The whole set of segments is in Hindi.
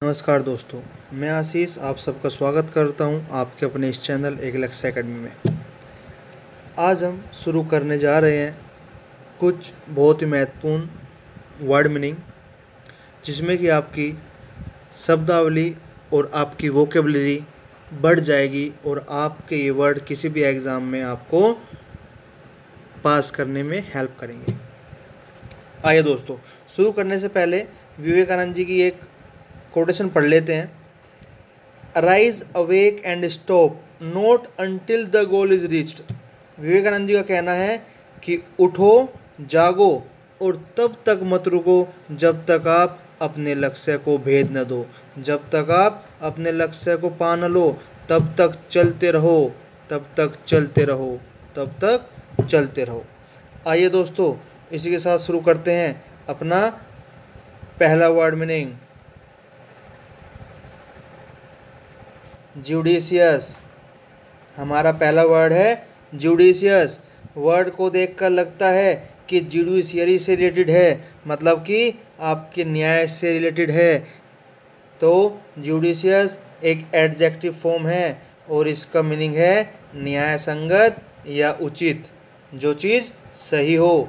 नमस्कार दोस्तों, मैं आशीष आप सबका स्वागत करता हूं आपके अपने इस चैनल एक लक्ष्य एकेडमी में। आज हम शुरू करने जा रहे हैं कुछ बहुत ही महत्वपूर्ण वर्ड मीनिंग, जिसमें कि आपकी शब्दावली और आपकी वोकेबलरी बढ़ जाएगी और आपके ये वर्ड किसी भी एग्ज़ाम में आपको पास करने में हेल्प करेंगे। आइए दोस्तों, शुरू करने से पहले विवेकानंद जी की एक कोटेशन पढ़ लेते हैं। Arise, awake and stop not until the goal is reached. Vivekananda ji का कहना है कि उठो, जागो और तब तक मत रुको जब तक आप अपने लक्ष्य को भेद न दो। जब तक आप अपने लक्ष्य को पा न लो तब तक चलते रहो, तब तक चलते रहो, तब तक चलते रहो। आइए दोस्तों, इसी के साथ शुरू करते हैं अपना पहला वर्ड मीनिंग। जुडिशियस। हमारा पहला वर्ड है जुडिशियस। वर्ड को देखकर लगता है कि जुडिशियरी से रिलेटेड है, मतलब कि आपके न्याय से रिलेटेड है। तो जुडिशियस एक एडजेक्टिव फॉर्म है और इसका मीनिंग है न्याय संगत या उचित, जो चीज़ सही हो।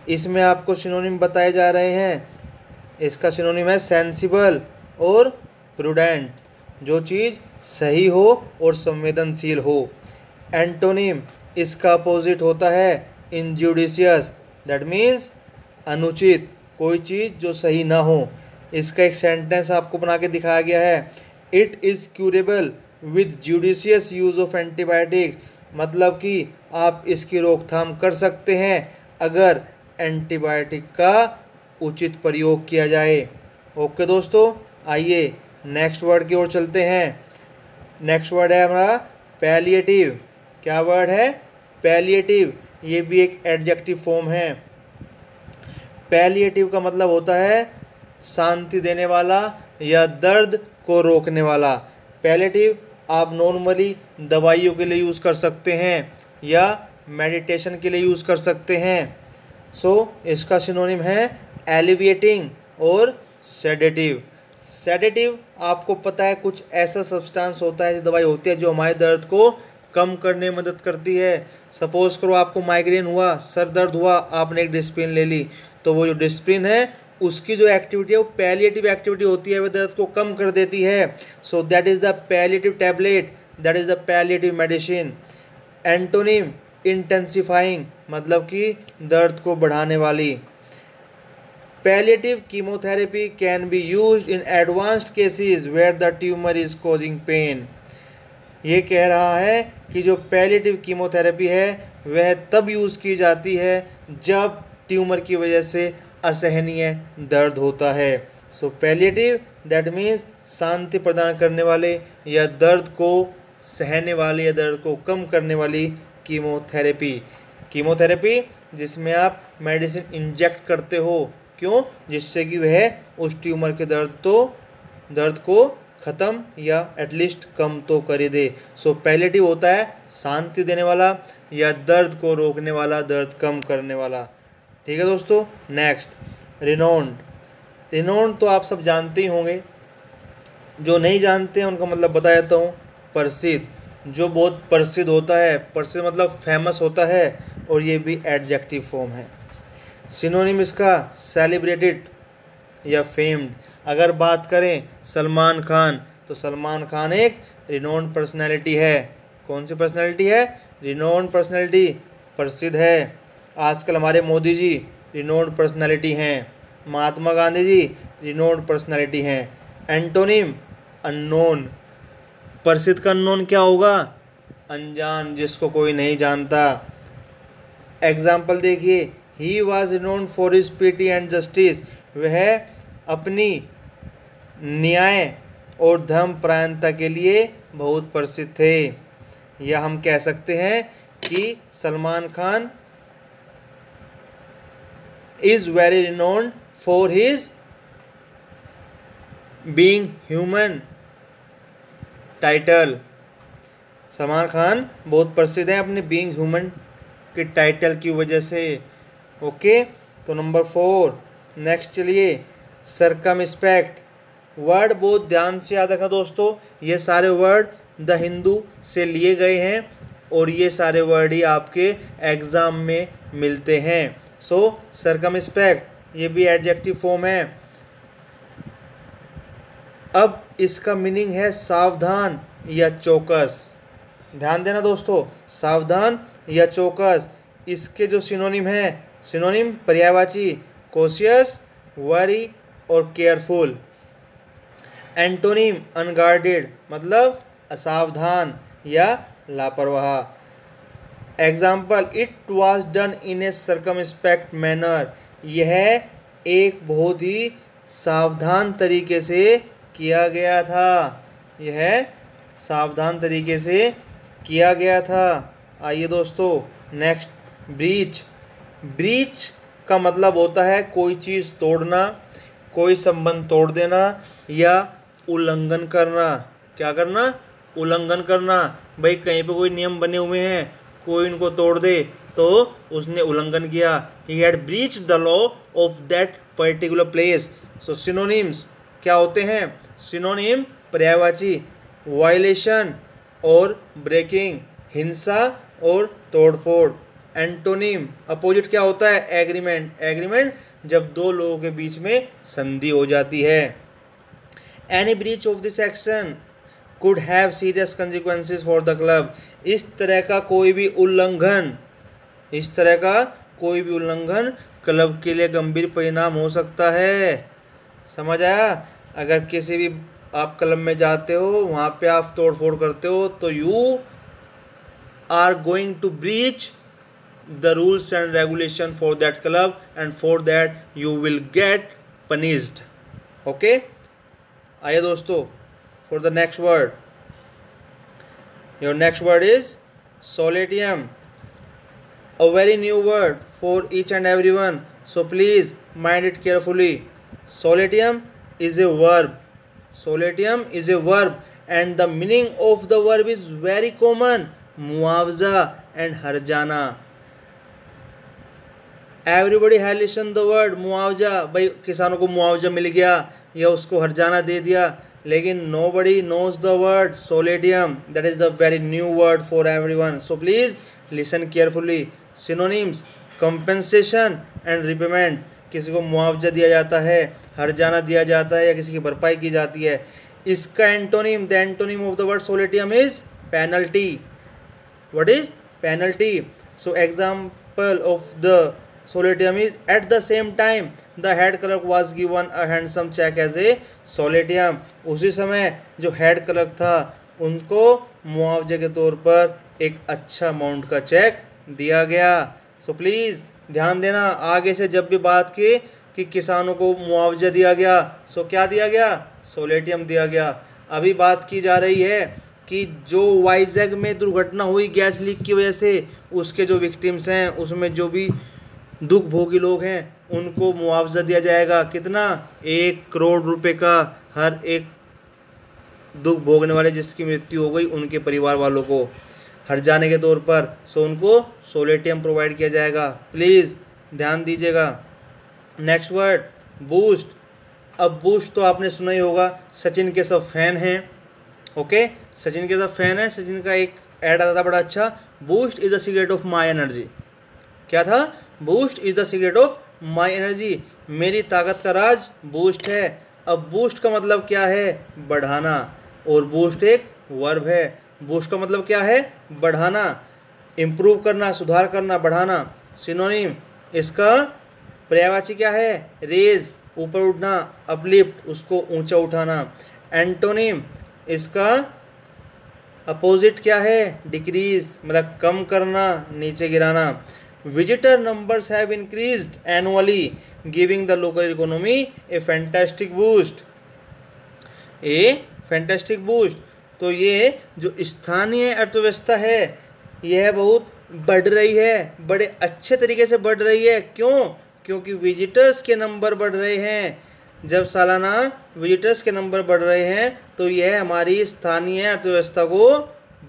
इसमें आपको सिनोनिम बताए जा रहे हैं। इसका सिनोनिम है सेंसिबल और प्रूडेंट, जो चीज़ सही हो और संवेदनशील हो। एंटोनिम इसका अपोजिट होता है इनजुडिशियस, दैट मीन्स अनुचित, कोई चीज़ जो सही ना हो। इसका एक सेंटेंस आपको बना के दिखाया गया है। It is curable with judicious use of antibiotics, मतलब कि आप इसकी रोकथाम कर सकते हैं अगर एंटीबायोटिक का उचित प्रयोग किया जाए। ओके दोस्तों, आइए नेक्स्ट वर्ड की ओर चलते हैं। नेक्स्ट वर्ड है हमारा पैलिएटिव। क्या वर्ड है? पैलिएटिव। ये भी एक एडजेक्टिव फॉर्म है। पैलिएटिव का मतलब होता है शांति देने वाला या दर्द को रोकने वाला। पैलिएटिव आप नॉर्मली दवाइयों के लिए यूज़ कर सकते हैं या मेडिटेशन के लिए यूज़ कर सकते हैं। इसका सिनोनिम है एलिविएटिंग और सेडेटिव। सेडेटिव आपको पता है कुछ ऐसा सब्सटेंस होता है, दवाई होती है जो हमारे दर्द को कम करने में मदद करती है। सपोज करो आपको माइग्रेन हुआ, सर दर्द हुआ, आपने एक डिस्प्रिन ले ली, तो वो जो डिस्प्रिन है उसकी जो एक्टिविटी है वो पैलिएटिव एक्टिविटी होती है, वह दर्द को कम कर देती है। So that is the palliative tablet, that is the palliative medicine. Antonym intensifying, मतलब कि दर्द को बढ़ाने वाली। Palliative chemotherapy can be used in advanced cases where the tumor is causing pain. ये कह रहा है कि जो पैलिएटिव कीमोथेरेपी है वह तब यूज़ की जाती है जब ट्यूमर की वजह से असहनीय दर्द होता है। सो पैलिएटिव दैट मीन्स शांति प्रदान करने वाले या दर्द को सहने वाले या दर्द को कम करने वाली कीमोथेरेपी। कीमोथेरेपी जिसमें आप मेडिसिन इंजेक्ट करते हो, क्यों? जिससे कि वह उस ट्यूमर के दर्द को ख़त्म या एटलीस्ट कम तो कर दे। पैलिएटिव होता है शांति देने वाला या दर्द को रोकने वाला, दर्द कम करने वाला। ठीक है दोस्तों, नेक्स्ट रिनोन्ड। रिनोन्ड तो आप सब जानते ही होंगे, जो नहीं जानते हैं उनका मतलब बता देता हूँ। प्रसिद्ध, जो बहुत प्रसिद्ध होता है, प्रसिद्ध मतलब फेमस होता है, और ये भी एडजेक्टिव फॉर्म है। सिनोनिम इसका सेलिब्रेटेड या फेम्ड। अगर बात करें सलमान खान, तो सलमान खान एक रिनोन्ड पर्सनैलिटी है। कौन सी पर्सनैलिटी है? रिनोन्ड पर्सनैलिटी, प्रसिद्ध है। आजकल हमारे मोदी जी रिनोन्ड पर्सनैलिटी हैं। महात्मा गांधी जी रिनोन्ड पर्सनैलिटी हैं। Antonym unknown. प्रसिद्ध का अननोन क्या होगा? अनजान, जिसको कोई नहीं जानता। एग्जाम्पल देखिए, he was renowned for his pity and justice. वह अपनी न्याय और धर्मपरायणता के लिए बहुत प्रसिद्ध थे। या हम कह सकते हैं कि Salman Khan is very renowned for his being human title. Salman Khan बहुत प्रसिद्ध हैं अपने बीइंग ह्यूमन के टाइटल की वजह से। ओके, तो नंबर 4 नेक्स्ट चलिए, सरकमस्पेक्ट। वर्ड बहुत ध्यान से याद रखना दोस्तों, ये सारे वर्ड द हिंदू से लिए गए हैं और ये सारे वर्ड ही आपके एग्ज़ाम में मिलते हैं। सो सर्कमस्पेक्ट ये भी एडजेक्टिव फॉर्म है। अब इसका मीनिंग है सावधान या चौकस। ध्यान देना दोस्तों, सावधान या चौकस, इसके जो सिनोनिम है, सिनोनिम पर्यायवाची कॉशियस, वरी और केयरफुल। एंटोनिम अनगार्डेड मतलब असावधान या लापरवाह। Example, it was done in A circumspect manner, यह एक बहुत ही सावधान तरीके से किया गया था, यह सावधान तरीके से किया गया था। आइए दोस्तों नेक्स्ट, ब्रीच। ब्रीच का मतलब होता है कोई चीज़ तोड़ना, कोई संबंध तोड़ देना या उल्लंघन करना। क्या करना? उल्लंघन करना। भाई कहीं पे कोई नियम बने हुए हैं, कोई इनको तोड़ दे तो उसने उल्लंघन किया। He had breached the law of that particular place. So synonyms क्या होते हैं? सिनोनिम पर्यायवाची वायलेशन और ब्रेकिंग, हिंसा और तोड़फोड़। एंटोनिम अपोजिट क्या होता है? एग्रीमेंट। एग्रीमेंट जब दो लोगों के बीच में संधि हो जाती है। Any breach of this action could have serious consequences for the club. इस तरह का कोई भी उल्लंघन, इस तरह का कोई भी उल्लंघन क्लब के लिए गंभीर परिणाम हो सकता है। समझ आया? अगर किसी भी आप क्लब में जाते हो, वहाँ पे आप तोड़ फोड़ करते हो तो you are going to breach the rules and regulation for that club and for that you will get punished. Okay, आइए दोस्तों for the next word. Your next word is solatium, a very new word for each and everyone, so please mind it carefully. Solatium is a verb. Solatium is a verb and the meaning of the verb is very common, मुआवजा and हर्जाना. Everybody has listen the word मुआवजा। भाई किसानों को मुआवजा मिल गया या उसको हर्जाना दे दिया, लेकिन nobody knows the word solatium. That is the very new word for everyone, so please listen carefully. Synonyms compensation and repayment, किसी को मुआवजा दिया जाता है, हर्जाना दिया जाता है या किसी की भरपाई की जाती है। इसका antonym, the antonym of the word solatium is penalty. What is penalty? So example of the solatium is at the same time the head clerk was given a handsome check as a solatium. उसी समय जो हेड क्लर्क था उनको मुआवजे के तौर पर एक अच्छा अमाउंट का चेक दिया गया। सो प्लीज़ ध्यान देना, आगे से जब भी बात की कि किसानों को मुआवजा दिया गया, सो क्या दिया गया? सोलेटियम दिया गया। अभी बात की जा रही है कि जो वाइजैग में दुर्घटना हुई गैस लीक की वजह से, उसके जो विक्टिम्स हैं, उसमें जो भी दुख भोगी लोग हैं, उनको मुआवजा दिया जाएगा। कितना? 1 करोड़ रुपए का हर एक दुख भोगने वाले जिसकी मृत्यु हो गई उनके परिवार वालों को हर्जाने के तौर पर, सो उनको सोलेटियम प्रोवाइड किया जाएगा। प्लीज़ ध्यान दीजिएगा। Next word boost. अब बूस्ट तो आपने सुना ही होगा, सचिन के सब फैन हैं। ओके, सचिन के सब फैन हैं। सचिन का एक ऐड आता था बड़ा अच्छा, boost is the secret of my energy. क्या था? Boost is the secret of my energy, मेरी ताकत का राज बूस्ट है। अब बूस्ट का मतलब क्या है? बढ़ाना, और बूस्ट एक वर्ब है। बूस्ट का मतलब क्या है? बढ़ाना, इम्प्रूव करना, सुधार करना, बढ़ाना। सिनोनिम इसका पर्यायवाची क्या है? रेज, ऊपर उठना, अपलिफ्ट, उसको ऊंचा उठाना। एंटोनिम इसका अपोजिट क्या है? डिक्रीज, मतलब कम करना, नीचे गिराना। Visitor numbers have increased annually, giving the local economy a fantastic boost. A fantastic boost. तो ये जो स्थानीय अर्थव्यवस्था है यह बहुत बढ़ रही है, बड़े अच्छे तरीके से बढ़ रही है। क्यों? क्योंकि विजिटर्स के नंबर बढ़ रहे हैं। जब सालाना विजिटर्स के नंबर बढ़ रहे हैं तो यह हमारी स्थानीय अर्थव्यवस्था को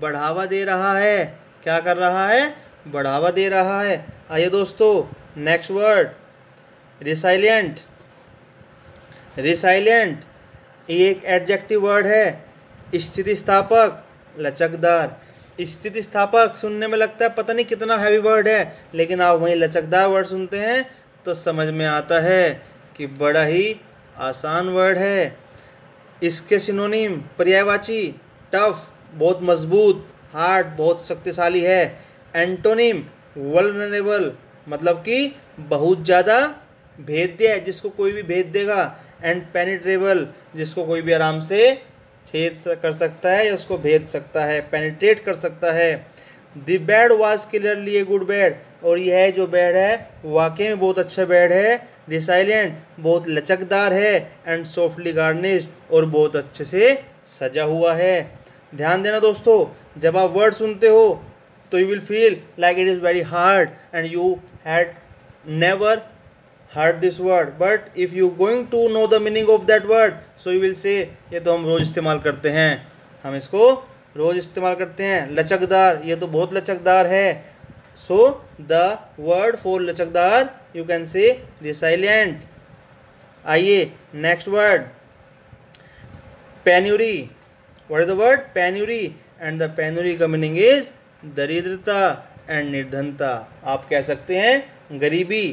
बढ़ावा दे रहा है। क्या कर रहा है? बढ़ावा दे रहा है। आइए दोस्तों नेक्स्ट वर्ड रिसाइलिएंट। रिसाइलिएंट ये एक एडजेक्टिव वर्ड है, स्थितिस्थापक, लचकदार। स्थितिस्थापक सुनने में लगता है पता नहीं कितना हैवी वर्ड है, लेकिन आप वहीं लचकदार वर्ड सुनते हैं तो समझ में आता है कि बड़ा ही आसान वर्ड है। इसके सिनोनिम पर्यायवाची, टफ बहुत मजबूत, हार्ड बहुत शक्तिशाली है। एंटोनिम वल्नरेबल मतलब कि बहुत ज़्यादा भेद्य है, जिसको कोई भी भेद देगा। एंड पेनिट्रेबल जिसको कोई भी आराम से छेद कर सकता है या उसको भेद सकता है, पेनिट्रेट कर सकता है। The bed was clearly a good bed, और यह जो बेड है वाकई में बहुत अच्छा बेड है। रिसाइलेंट बहुत लचकदार है। एंड सॉफ्टली गार्निश और बहुत अच्छे से सजा हुआ है। ध्यान देना दोस्तों, जब आप वर्ड सुनते हो तो you will feel like it is very hard and you had never heard this word, but if you going to know the meaning of that word, so you will say ये तो हम रोज़ इस्तेमाल करते हैं, हम इसको रोज़ इस्तेमाल करते हैं। लचकदार, ये तो बहुत लचकदार है। so the word for लचकदार you can say resilient। आइए next word, penury. what is the word? Penury. and the penury का मीनिंग इज दरिद्रता एंड निर्धनता। आप कह सकते हैं गरीबी,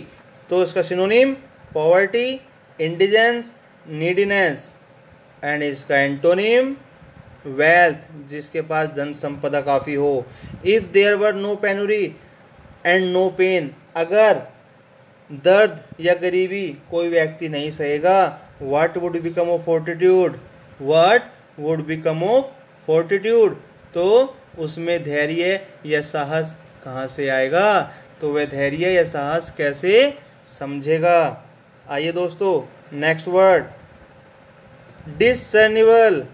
तो इसका synonym poverty, indigence, neediness. And इसका एंटोनिम वेल्थ, जिसके पास धन संपदा काफ़ी हो। If there were no penury and no pain, अगर दर्द या गरीबी कोई व्यक्ति नहीं सहेगा, what would become of fortitude, what would become of fortitude, तो उसमें धैर्य या साहस कहाँ से आएगा, तो वह धैर्य या साहस कैसे समझेगा। आइए दोस्तों next word, discernible.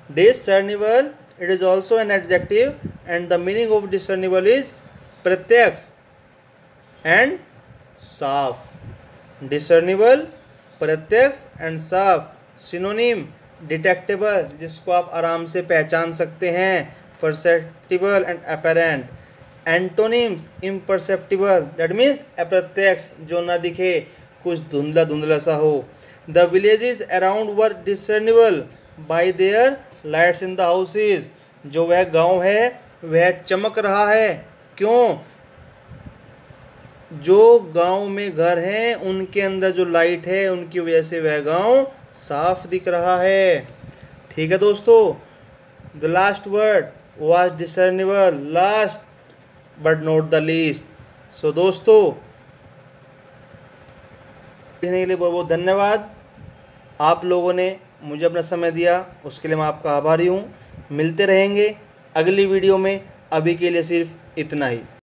Discernible it is also an adjective and the meaning of discernible is प्रत्यक्ष एंड साफ। डिसर्निबल प्रत्यक्ष एंड साफ। सिनोनिम डिटेक्टेबल, जिसको आप आराम से पहचान सकते हैं, perceptible and apparent. Antonyms imperceptible that means अप्रत्यक्ष, जो ना दिखे, कुछ धुंधला धुंधला सा हो। The villages around were discernible by their lights in the houses, जो वह गांव है वह चमक रहा है, क्यों, जो गांव में घर हैं उनके अंदर जो लाइट है उनकी वजह से वह गांव साफ दिख रहा है। ठीक है दोस्तों, the last word was discernible, last but not the least. So दोस्तों देखने के लिए बहुत बहुत धन्यवाद। आप लोगों ने मुझे अपना समय दिया, उसके लिए मैं आपका आभारी हूँ। मिलते रहेंगे अगली वीडियो में, अभी के लिए सिर्फ इतना ही।